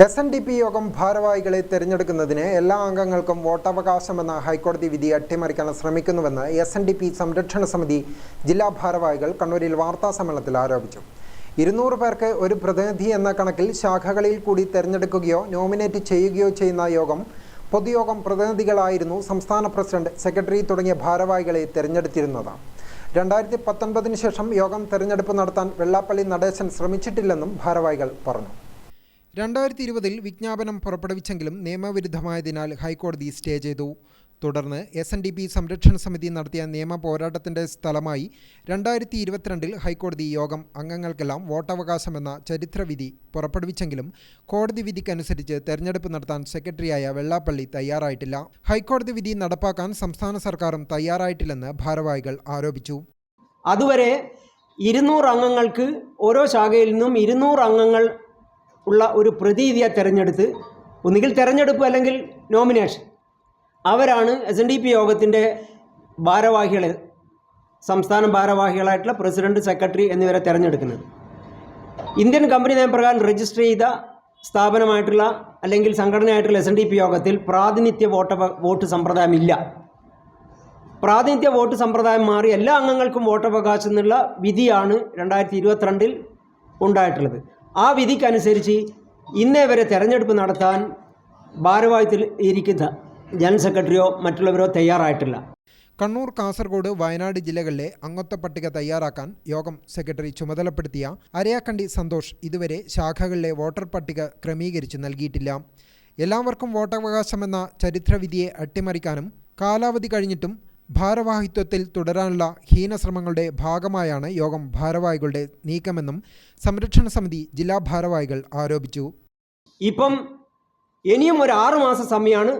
SNDP യോഗം ഭാരവാഹികളെ തിരഞ്ഞെടുക്കുന്നതിന് എല്ലാ അംഗങ്ങൾക്കും വോട്ടവകാശമെന്ന ഹൈക്കോടതി വിധി അട്ടിമറിക്കാൻ ശ്രമിക്കുന്നുവെന്ന് SNDP സംരക്ഷണ സമിതി ജില്ലാ ഭാരവാഹികൾ കണ്ണൂരിൽ വാർത്താസമ്മേളനത്തിൽ ആരോപിച്ചു. 200 പേർക്ക് ഒരു പ്രതിനിധി എന്ന കണക്കിൽ ശാഖകളിൽ കൂടി തിരഞ്ഞെടുക്കുകയോ നോമിനേറ്റ് ചെയ്യുകയോ ചെയ്യുന്ന യോഗം പൊതുയോഗം പ്രതിനിധികളായിരുന്നു സംസ്ഥാന പ്രസിഡന്റ്, സെക്രട്ടറി തുടങ്ങിയ ഭാരവാഹികളെ തിരഞ്ഞെടുത്തിരുന്നത്. 2019 ശേഷം യോഗം തിരഞ്ഞെടുപ്പ് നടത്താൻ വെള്ളാപ്പള്ളി നടേശൻ ശ്രമിച്ചിട്ടില്ലെന്നും ഭാരവാഹികൾ പറഞ്ഞു. 2020 വിജ്ഞാപനം പുറപ്പെടുവിച്ചെങ്കിലും നിയമവിരുദ്ധമായതിനാൽ ഹൈക്കോടതി സ്റ്റേ ചെയ്തു. തുടർന്ന് SNDP സംരക്ഷണ സമിതി നടത്തിയ നിയമ പോരാട്ടത്തിൻ്റെ സ്ഥലമായി 2022 ഹൈക്കോടതി യോഗം അംഗങ്ങൾക്കെല്ലാം വോട്ടവകാശമെന്ന ചരിത്രവിധി പുറപ്പെടുവിച്ചെങ്കിലും കോടതി വിധിക്കനുസരിച്ച് തെരഞ്ഞെടുപ്പ് നടത്താൻ സെക്രട്ടറിയായ വെള്ളാപ്പള്ളി തയ്യാറായിട്ടില്ല. ഹൈക്കോടതി വിധി നടപ്പാക്കാൻ സംസ്ഥാന സർക്കാരും തയ്യാറായിട്ടില്ലെന്ന് ഭാരവാഹികൾ ആരോപിച്ചു. അതുവരെ 200 അംഗങ്ങൾക്ക് ഓരോ ശാഖയിൽ നിന്നും 200 അംഗങ്ങൾ ഉള്ള ഒരു പ്രതിനിധിയെ തിരഞ്ഞെടുത്ത് ഒന്നുകിൽ തിരഞ്ഞെടുപ്പ് അല്ലെങ്കിൽ നോമിനേഷൻ അവരാണ് SNDP യോഗത്തിൻ്റെ ഭാരവാഹികളെ, സംസ്ഥാന ഭാരവാഹികളായിട്ടുള്ള പ്രസിഡന്റ്, സെക്രട്ടറി എന്നിവരെ തിരഞ്ഞെടുക്കുന്നത്. ഇന്ത്യൻ കമ്പനി നിയമപ്രകാരം രജിസ്റ്റർ ചെയ്ത സ്ഥാപനമായിട്ടുള്ള അല്ലെങ്കിൽ സംഘടനയായിട്ടുള്ള SNDP യോഗത്തിൽ പ്രാതിനിധ്യ വോട്ട് സമ്പ്രദായമില്ല. പ്രാതിനിധ്യ വോട്ട് സമ്പ്രദായം മാറി എല്ലാ അംഗങ്ങൾക്കും വോട്ടവകാശം എന്നുള്ള വിധിയാണ് 2022 ഉണ്ടായിട്ടുള്ളത്. ആ വിധിക്കനുസരിച്ച് ഇന്നേ വരെ തെരഞ്ഞെടുപ്പ് നടത്താൻ ഭാരവാഹിത്തിൽ ഇരിക്കുന്ന ജനറൽ സെക്രട്ടറിയോ മറ്റുള്ളവരോ തയ്യാറായിട്ടില്ല. കണ്ണൂർ, കാസർഗോഡ്, വയനാട് ജില്ലകളിലെ അംഗത്വ പട്ടിക തയ്യാറാക്കാൻ യോഗം സെക്രട്ടറി ചുമതലപ്പെടുത്തിയ അരയാക്കണ്ടി സന്തോഷ് ഇതുവരെ ശാഖകളിലെ വോട്ടർ പട്ടിക ക്രമീകരിച്ച് നൽകിയിട്ടില്ല. എല്ലാവർക്കും വോട്ടവകാശമെന്ന ചരിത്രവിധിയെ അട്ടിമറിക്കാനും കാലാവധി കഴിഞ്ഞിട്ടും ഭാരവാഹിത്വത്തിൽ തുടരാനുള്ള ഹീനശ്രമങ്ങളുടെ ഭാഗമായാണ് യോഗം ഭാരവാഹികളുടെ നീക്കമെന്നും സംരക്ഷണ സമിതി ജില്ലാ ഭാരവാഹികൾ ആരോപിച്ചു. ഇപ്പം ഇനിയും ഒരു 6 മാസം സമയമാണ്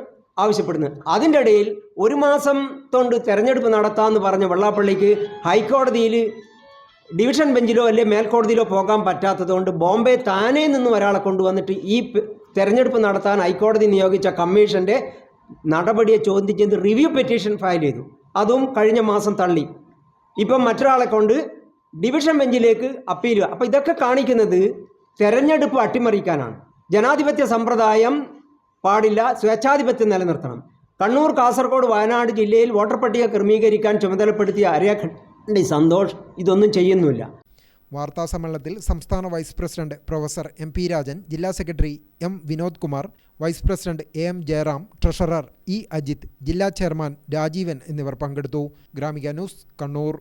ആവശ്യപ്പെടുന്നത്. അതിൻ്റെ ഇടയിൽ 1 മാസം കൊണ്ട് തെരഞ്ഞെടുപ്പ് നടത്താമെന്ന് പറഞ്ഞ വെള്ളാപ്പള്ളിക്ക് ഹൈക്കോടതിയിൽ ഡിവിഷൻ ബെഞ്ചിലോ അല്ലെങ്കിൽ മേൽക്കോടതിയിലോ പോകാൻ പറ്റാത്തതുകൊണ്ട് ബോംബെ താനേ നിന്നും ഒരാളെ കൊണ്ടുവന്നിട്ട് ഈ തെരഞ്ഞെടുപ്പ് നടത്താൻ ഹൈക്കോടതി നിയോഗിച്ച കമ്മീഷൻ്റെ നടപടിയെ ചോദ്യം ചെയ്ത് റിവ്യൂ പെറ്റീഷൻ ഫയൽ ചെയ്തു. അതും കഴിഞ്ഞ മാസം തള്ളി. ഇപ്പം മറ്റൊരാളെ കൊണ്ട് ഡിവിഷൻ ബെഞ്ചിലേക്ക് അപ്പീൽ. അപ്പോൾ ഇതൊക്കെ കാണിക്കുന്നത് തെരഞ്ഞെടുപ്പ് അട്ടിമറിക്കാനാണ്. ജനാധിപത്യ സമ്പ്രദായം പാടില്ല, സ്വേച്ഛാധിപത്യം നിലനിർത്തണം. കണ്ണൂർ, കാസർഗോഡ്, വയനാട് ജില്ലയിൽ വോട്ടർ പട്ടിക ക്രമീകരിക്കാൻ ചുമതലപ്പെടുത്തിയ അരയാക്കണ്ടി സന്തോഷ് ഇതൊന്നും ചെയ്യുന്നില്ല. വാർത്താസമ്മേളനത്തിൽ സംസ്ഥാന vice president professor MP Rajan, ജില്ലാ secretary M Vinod Kumar, vice president AM Jayaram, treasurer E Ajith, ജില്ലാ ചെയർമാൻ രാജീവൻ എന്നിവർ പങ്കെടുത്തു. ഗ്രാമിക ന്യൂസ്, കണ്ണൂർ.